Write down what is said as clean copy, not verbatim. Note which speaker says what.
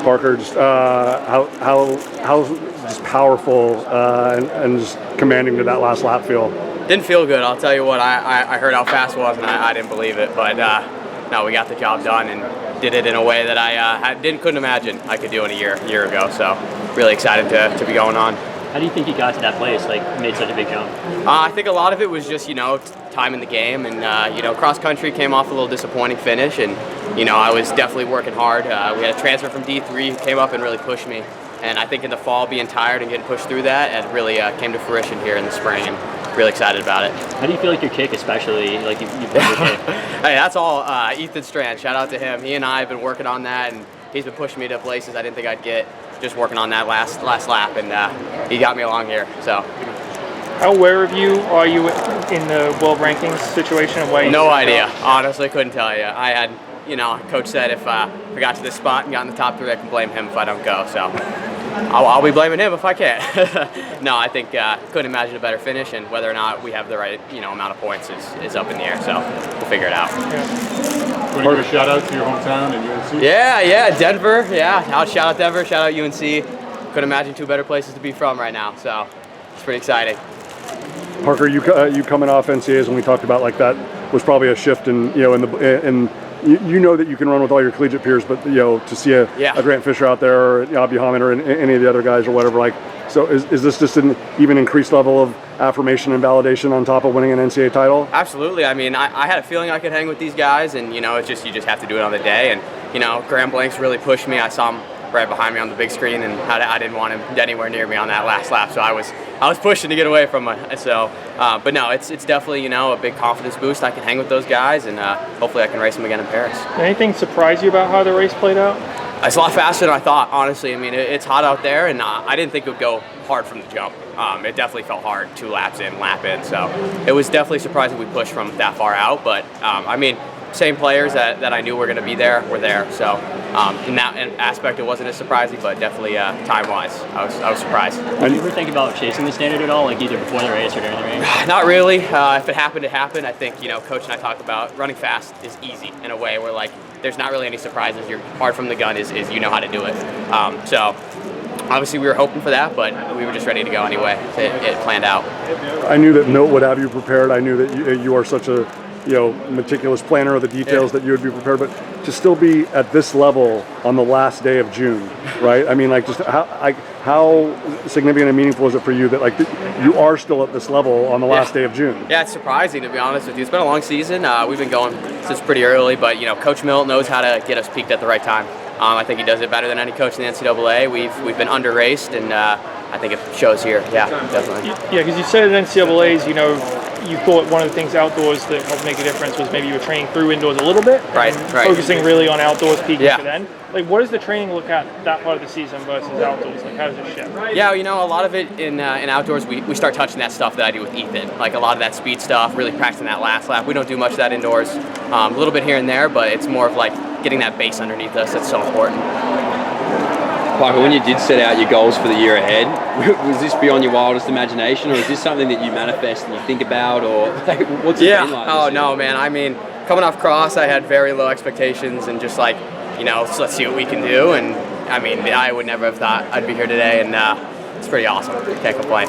Speaker 1: Parker, just how just powerful and just commanding did that last lap feel?
Speaker 2: Didn't feel good. I'll tell you what. I heard how fast it was, and I didn't believe it. But no, we got the job done and did it in a way that I couldn't imagine I could do it a year ago. So really excited to be going on.
Speaker 3: How do you think you got to that place, like made such a big jump?
Speaker 2: I think a lot of it was just, time in the game, and cross country came off a little disappointing finish, and I was definitely working hard. We had a transfer from D3 who came up and really pushed me, and I think in the fall being tired and getting pushed through that, it really came to fruition here in the spring, and really excited about it.
Speaker 3: How do you feel like your kick, especially like you've been your kick?
Speaker 2: Hey, that's all Ethan Strand. Shout out to him. He and I have been working on that, and he's been pushing me to places I didn't think I'd get. Just working on that last lap, and he got me along here. So.
Speaker 4: How aware of you are you in the world rankings situation? Of where
Speaker 2: no idea. Honestly, couldn't tell you. I had, Coach said if I got to this spot and got in the top 3, I can blame him if I don't go. So I'll be blaming him if I can't. No, I think couldn't imagine a better finish, and whether or not we have the right amount of points is up in the air. So we'll figure it out.
Speaker 5: Want to give a shout out to your hometown and UNC?
Speaker 2: Yeah, Denver. Yeah, shout out Denver, shout out UNC. Couldn't imagine 2 better places to be from right now. So it's pretty exciting.
Speaker 1: Parker, you coming off NCAAs, when we talked about like that was probably a shift in that you can run with all your collegiate peers, but to see a Grant Fisher out there or Abu Hamid or any of the other guys or whatever, like, so is this just an even increased level of affirmation and validation on top of winning an NCAA title?
Speaker 2: Absolutely. I mean, I had a feeling I could hang with these guys, and it's just you just have to do it on the day. And Graham Blanks really pushed me. I saw him right behind me on the big screen, and I didn't want him anywhere near me on that last lap, so I was pushing to get away from him. So, but no, it's definitely a big confidence boost. I can hang with those guys, and hopefully I can race them again in Paris.
Speaker 4: Anything surprise you about how the race played out?
Speaker 2: It's a lot faster than I thought, honestly. I mean, it's hot out there, and I didn't think it would go hard from the jump. It definitely felt hard 2 laps in, lap in, so it was definitely surprising we pushed from that far out. But I mean, same players that I knew were going to be there were there. So in that aspect, it wasn't as surprising, but definitely time-wise, I was surprised.
Speaker 3: Did you ever think about chasing the standard at all, like either before the race or during the race?
Speaker 2: Not really. If it happened, it happened. I think Coach and I talked about running fast is easy in a way where like there's not really any surprises. You're hard from the gun is how to do it. So obviously we were hoping for that, but we were just ready to go anyway. It planned out.
Speaker 1: I knew that Milt would have you prepared. I knew that you are such a meticulous planner of the details that you would be prepared, but to still be at this level on the last day of June, right? I mean, like, just how significant and meaningful is it for you that like you are still at this level on the last day of June?
Speaker 2: Yeah, it's surprising, to be honest with you. It's been a long season. We've been going since pretty early, but Coach Milt knows how to get us peaked at the right time. I think he does it better than any coach in the NCAA. We've been under-raced, and I think it shows here. Yeah, definitely.
Speaker 4: Yeah, because you said at NCAAs, you thought one of the things outdoors that helped make a difference was maybe you were training through indoors a little bit,
Speaker 2: right.
Speaker 4: Focusing really on outdoors, peaking for then. Like, what does the training look at that part of the season versus outdoors? Like, how does it shift?
Speaker 2: Yeah, a lot of it in outdoors, we start touching that stuff that I do with Ethan, like a lot of that speed stuff, really practicing that last lap. We don't do much of that indoors, a little bit here and there, but it's more of like getting that base underneath us that's so important.
Speaker 6: Parker, when you did set out your goals for the year ahead, was this beyond your wildest imagination, or is this something that you manifest and you think about, or like, what's it been like?
Speaker 2: Oh no, man. I mean, coming off cross, I had very low expectations and just like, so let's see what we can do. And I mean, I would never have thought I'd be here today, and it's pretty awesome. Can't complain.